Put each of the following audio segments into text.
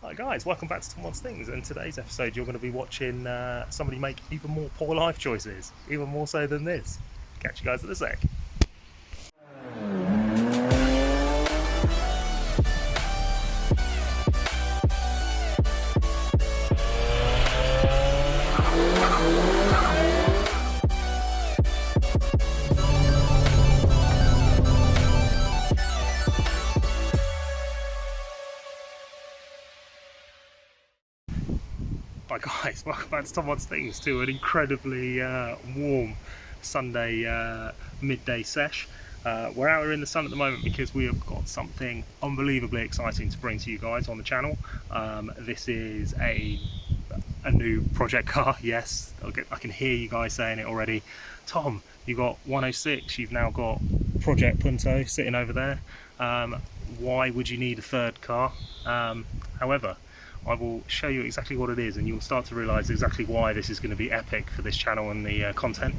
Hi guys, welcome back to Tom Wants Things, and today's episode you're going to be watching somebody make even more poor life choices, even more so than this. Catch you guys in a sec. Hi guys, welcome back to Tom Wants Things, to an incredibly warm Sunday midday sesh. We're out here in the sun at the moment because we have got something unbelievably exciting to bring to you guys on the channel. This is a new project car. Yes, I can hear you guys saying it already. Tom, you got 106, you've now got Project Punto sitting over there. Why would you need a third car? However, I will show you exactly what it is, and you'll start to realise exactly why this is going to be epic for this channel and the content.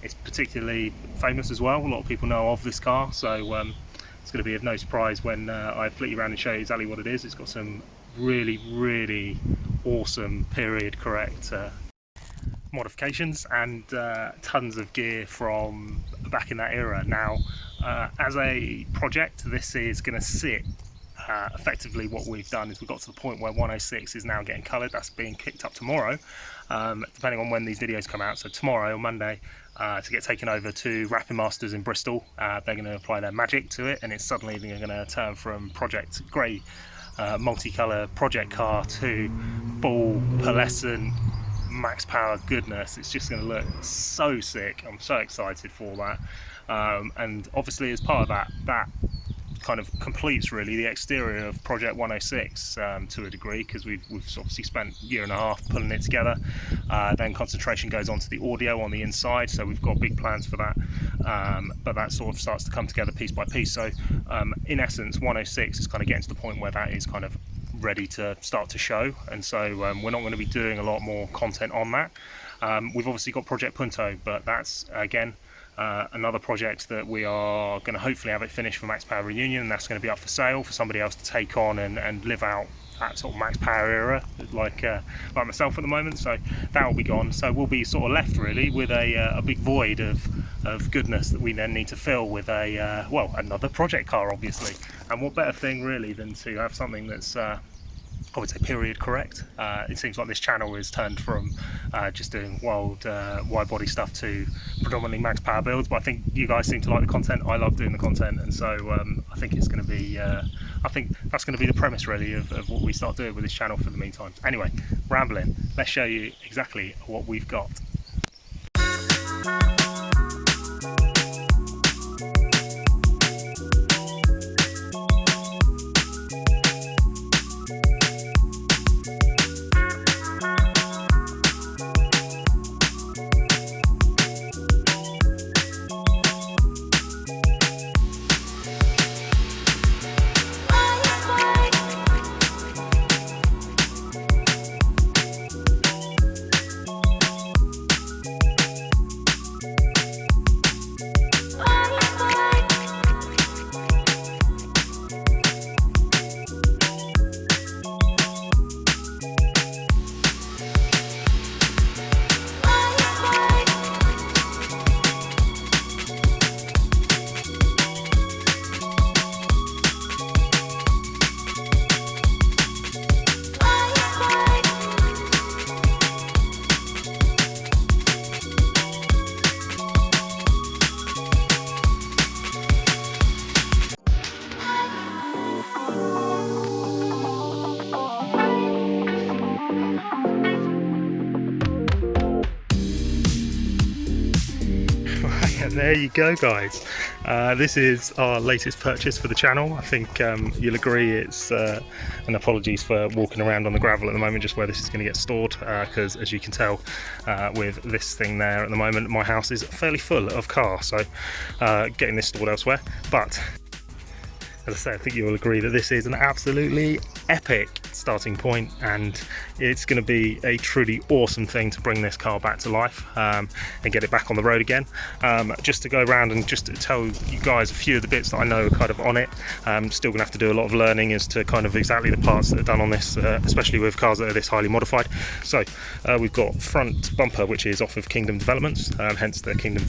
It's particularly famous as well. A lot of people know of this car, so it's going to be of no surprise when I flick you around and show you exactly what it is. It's got some really awesome period correct modifications and tons of gear from back in that era. Now, as a project, this is going to sit effectively. What we've done is we got to the point where 106 is now getting coloured. That's being kicked up tomorrow, depending on when these videos come out. So tomorrow or Monday, to get taken over to Wrapping Masters in Bristol. They're going to apply their magic to it, and it's suddenly going to turn from project grey multicolour project car to full pearlescent max power goodness. It's just going to look so sick. I'm so excited for that, and obviously as part of that kind of completes really the exterior of Project 106 to a degree, because we've obviously spent a year and a half pulling it together. Then concentration goes on to the audio on the inside, so we've got big plans for that, but that sort of starts to come together piece by piece. So in essence, 106 is kind of getting to the point where that is kind of ready to start to show, and so we're not going to be doing a lot more content on that. We've obviously got Project Punto, but that's again another project that we are going to hopefully have it finished for Max Power Reunion, and that's going to be up for sale for somebody else to take on and live out that sort of Max Power era, like myself at the moment. So that will be gone, so we'll be sort of left really with a big void of goodness that we then need to fill with well, another project car obviously. And what better thing really than to have something that's I would say period correct. It seems like this channel is turned from just doing wide body stuff to predominantly max power builds, but I think you guys seem to like the content. I love doing the content, and so I think it's going to be I think that's going to be the premise really of what we start doing with this channel for the meantime. Anyway, rambling, let's show you exactly what we've got. There you go guys, this is our latest purchase for the channel. I think you'll agree it's and apologies for walking around on the gravel at the moment, just where this is going to get stored, because as you can tell with this thing there at the moment, my house is fairly full of cars, so getting this stored elsewhere. But as I say, I think you'll agree that this is an absolutely epic starting point, and it's going to be a truly awesome thing to bring this car back to life and get it back on the road again. Just to go around and just to tell you guys a few of the bits that I know are kind of on it. Still going to have to do a lot of learning as to kind of exactly the parts that are done on this, especially with cars that are this highly modified. So we've got front bumper, which is off of Kingdom Developments, hence the Kingdom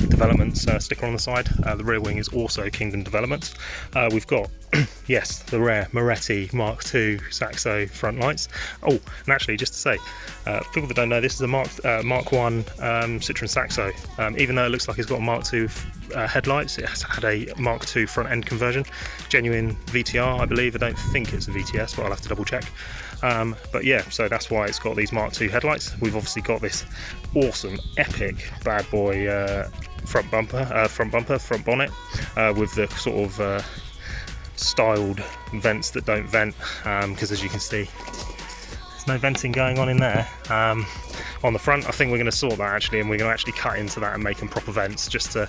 Developments sticker on the side. The rear wing is also Kingdom Developments. We've got yes, the rare Moretti Mark II Saxo front lights. Oh, and actually, just to say, people that don't know, this is a Mark I Citroen Saxo. Even though it looks like it's got a Mark II headlights, it has had a Mark II front end conversion, genuine VTR, I believe. I don't think it's a VTS, but I'll have to double check. But yeah, so that's why it's got these Mark II headlights. We've obviously got this awesome, epic bad boy front bonnet with the sort of styled vents that don't vent, because as you can see, there's no venting going on in there. On the front, I think we're going to sort that actually, and we're going to actually cut into that and make them proper vents, just to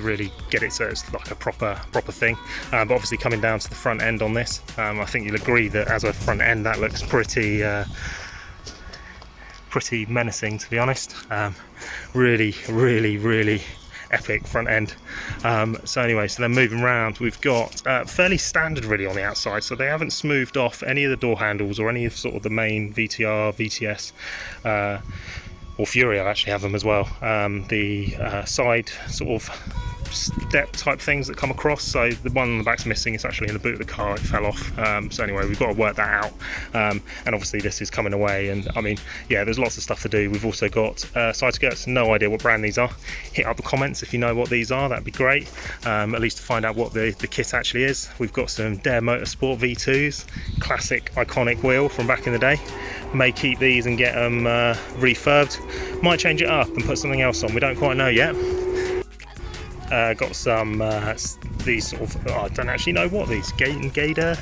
really get it so it's like a proper thing. But obviously coming down to the front end on this, I think you'll agree that as a front end that looks pretty menacing, to be honest. Really epic front end. So anyway, so then moving around, we've got fairly standard really on the outside, so they haven't smoothed off any of the door handles or any of sort of the main VTR, VTS or Fury. I actually have them as well. The side sort of step type things that come across, so the one on the back's missing. It's actually in the boot of the car, it fell off. So anyway, we've got to work that out, and obviously this is coming away, and I mean, yeah, there's lots of stuff to do. We've also got side skirts. No idea what brand these are. Hit up the comments if you know what these are, that'd be great, at least to find out what the kit actually is. We've got some Dare Motorsport V2s, classic iconic wheel from back in the day. May keep these and get them refurbed, might change it up and put something else on, we don't quite know yet. Got some these sort of, I don't actually know what these, Gainer,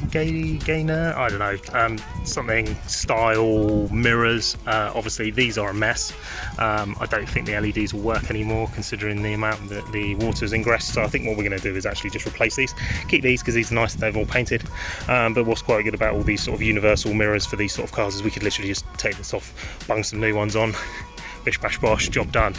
I don't know, something style mirrors. Obviously these are a mess. I don't think the LEDs will work anymore considering the amount that the water's ingressed, so I think what we're going to do is actually just replace these, keep these because these are nice, they've all painted. But what's quite good about all these sort of universal mirrors for these sort of cars is we could literally just take this off, bung some new ones on, bish bash bosh, job done.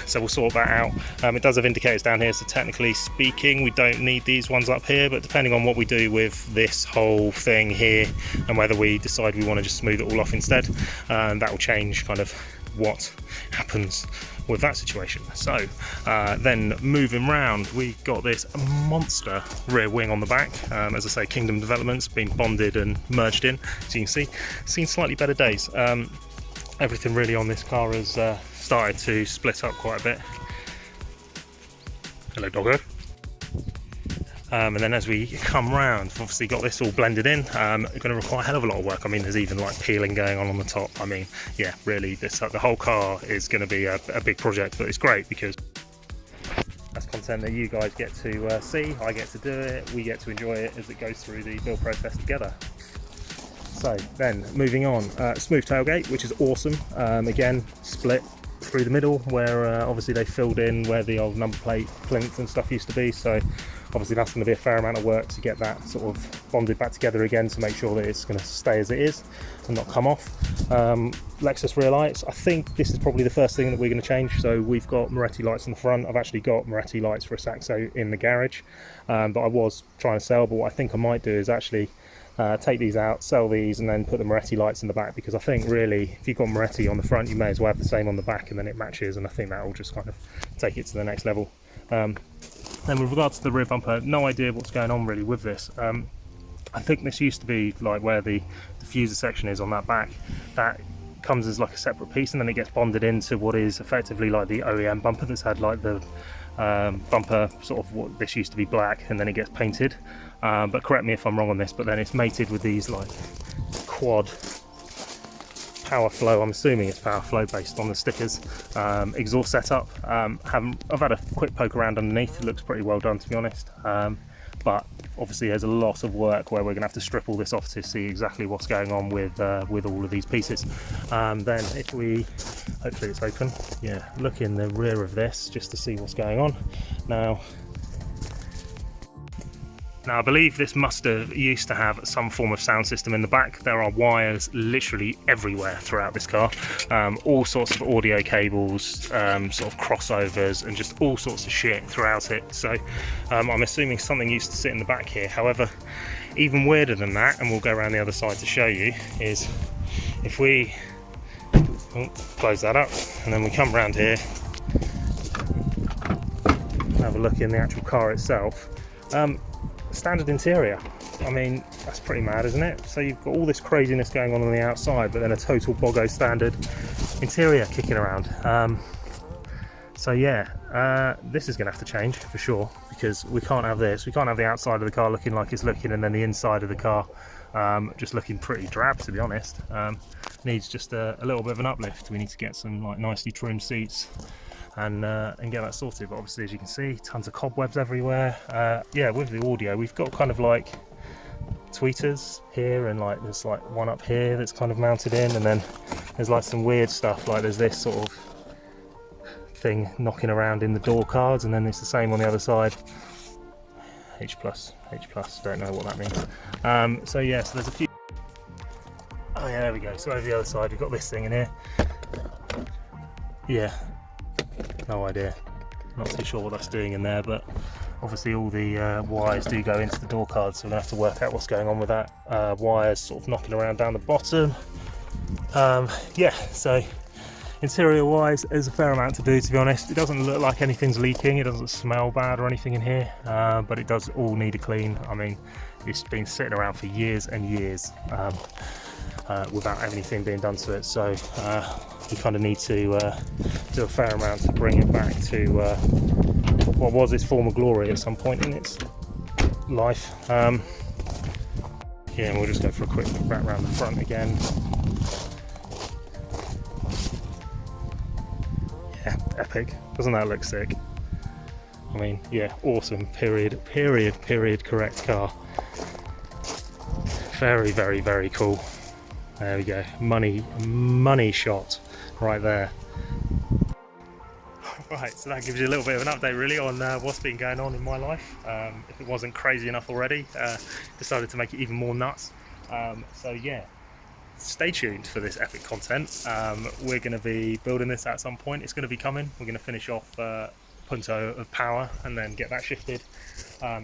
So we'll sort that out. It does have indicators down here, so technically speaking we don't need these ones up here, but depending on what we do with this whole thing here and whether we decide we want to just smooth it all off instead, that will change kind of what happens with that situation. So then moving round, we got this monster rear wing on the back. As I say, Kingdom Developments, been bonded and merged in, so you can see, seen slightly better days. Everything really on this car has started to split up quite a bit. Hello, doggo. And then as we come round, we've obviously got this all blended in. Going to require a hell of a lot of work. I mean, there's even like peeling going on the top. I mean, yeah, really, this the whole car is going to be a big project, but it's great because that's content that you guys get to see. I get to do it. We get to enjoy it as it goes through the build process together. So then moving on, smooth tailgate, which is awesome. Again, split through the middle where obviously they filled in where the old number plate plinth and stuff used to be, so obviously that's going to be a fair amount of work to get that sort of bonded back together again to make sure that it's going to stay as it is and not come off. Lexus rear lights, I think this is probably the first thing that we're going to change. So we've got Moretti lights in the front. I've actually got Moretti lights for a Saxo in the garage, but I was trying to sell, but what I think I might do is actually take these out, sell these, and then put the Moretti lights in the back, because I think really if you've got Moretti on the front you may as well have the same on the back, and then it matches, and I think that will just kind of take it to the next level. Then with regards to the rear bumper, no idea what's going on really with this. I think this used to be like where the diffuser section is on that back, that comes as like a separate piece, and then it gets bonded into what is effectively like the OEM bumper that's had like the bumper sort of what this used to be black, and then it gets painted. But correct me if I'm wrong on this, but then it's mated with these like quad power flow, I'm assuming it's power flow based on the stickers, exhaust setup. I've had a quick poke around underneath, it looks pretty well done, to be honest. But obviously there's a lot of work where we're going to have to strip all this off to see exactly what's going on with all of these pieces. Then if we, hopefully it's open, yeah, look in the rear of this just to see what's going on. Now Now I believe this must have used to have some form of sound system in the back. There are wires literally everywhere throughout this car, all sorts of audio cables, sort of crossovers, and just all sorts of shit throughout it. So I'm assuming something used to sit in the back here. However, even weirder than that, and we'll go around the other side to show you, is if we close that up and then we come around here, have a look in the actual car itself. Standard interior. I mean, that's pretty mad, isn't it? So you've got all this craziness going on the outside, but then a total Bogo standard interior kicking around. So yeah, this is going to have to change for sure, because we can't have this. We can't have the outside of the car looking like it's looking, and then the inside of the car just looking pretty drab, to be honest. Needs just a little bit of an uplift. We need to get some like nicely trimmed seats and get that sorted. But obviously, as you can see, tons of cobwebs everywhere. Yeah, with the audio, we've got kind of like tweeters here, and like there's like one up here that's kind of mounted in, and then there's like some weird stuff, like there's this sort of thing knocking around in the door cards, and then it's the same on the other side. H+, don't know what that means. So yeah, so there's a few. Oh yeah, there we go. So over the other side, we've got this thing in here. Yeah, no idea. Not too sure what that's doing in there, but obviously all the wires do go into the door cards, so we're gonna have to work out what's going on with that. Wires sort of knocking around down the bottom. Yeah, so interior wise, there's a fair amount to do, to be honest. It doesn't look like anything's leaking, it doesn't smell bad or anything in here, but it does all need a clean. I mean, it's been sitting around for years and years without anything being done to it, so we kind of need to do a fair amount to bring it back to what was its former glory at some point in its life. Yeah, and we'll just go for a quick look back around the front again. Yeah, epic. Doesn't that look sick? I mean, yeah, awesome. Period correct car. Very, very, very cool. There we go. Money shot right there. Right, so that gives you a little bit of an update really on what's been going on in my life. If it wasn't crazy enough already, decided to make it even more nuts. So yeah, stay tuned for this epic content. We're going to be building this at some point. It's going to be coming. We're going to finish off Punto of Power and then get that shifted.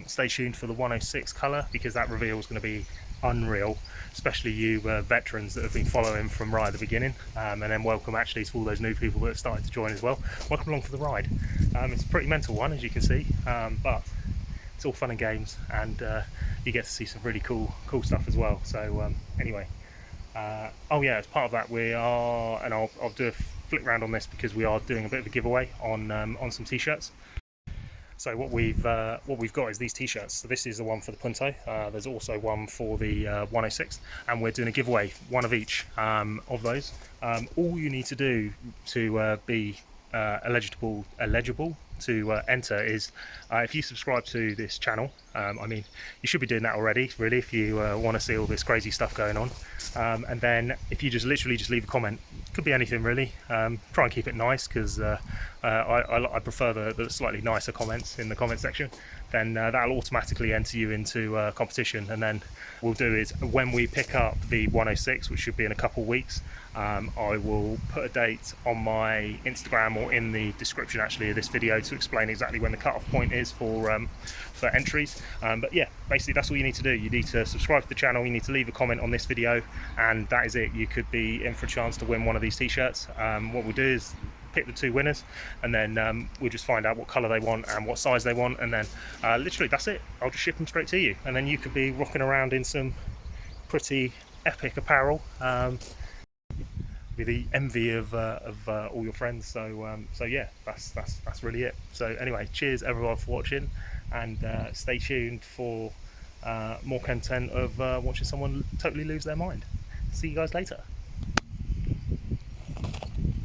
Stay tuned for the 106 colour, because that reveal is going to be unreal, especially you veterans that have been following from right at the beginning, and then welcome actually to all those new people that have started to join as well. Welcome along for the ride. It's a pretty mental one, as you can see, but it's all fun and games, and you get to see some really cool stuff as well. So anyway, oh yeah, as part of that we are, and I'll do a flick round on this because we are doing a bit of a giveaway on some t-shirts. So what we've got is these t-shirts. So this is the one for the Punto. There's also one for the 106, and we're doing a giveaway, one of each of those. All you need to do to be eligible to enter is if you subscribe to this channel. I mean, you should be doing that already, really, if you want to see all this crazy stuff going on. And then if you just literally just leave a comment, could be anything really. Try and keep it nice, because I prefer the slightly nicer comments in the comment section. Then that'll automatically enter you into a competition, and then we'll do is when we pick up the 106, which should be in a couple of weeks, I will put a date on my Instagram or in the description actually of this video to explain exactly when the cut-off point is for entries. But yeah, basically that's all you need to do. You need to subscribe to the channel, you need to leave a comment on this video, and that is it. You could be in for a chance to win one of these t-shirts. What we'll do is pick the two winners, and then we'll just find out what colour they want and what size they want, and then literally that's it. I'll just ship them straight to you, and then you could be rocking around in some pretty epic apparel, be the envy of all your friends. So yeah, that's really it. So anyway, cheers everyone for watching, and stay tuned for more content of watching someone totally lose their mind. See you guys later.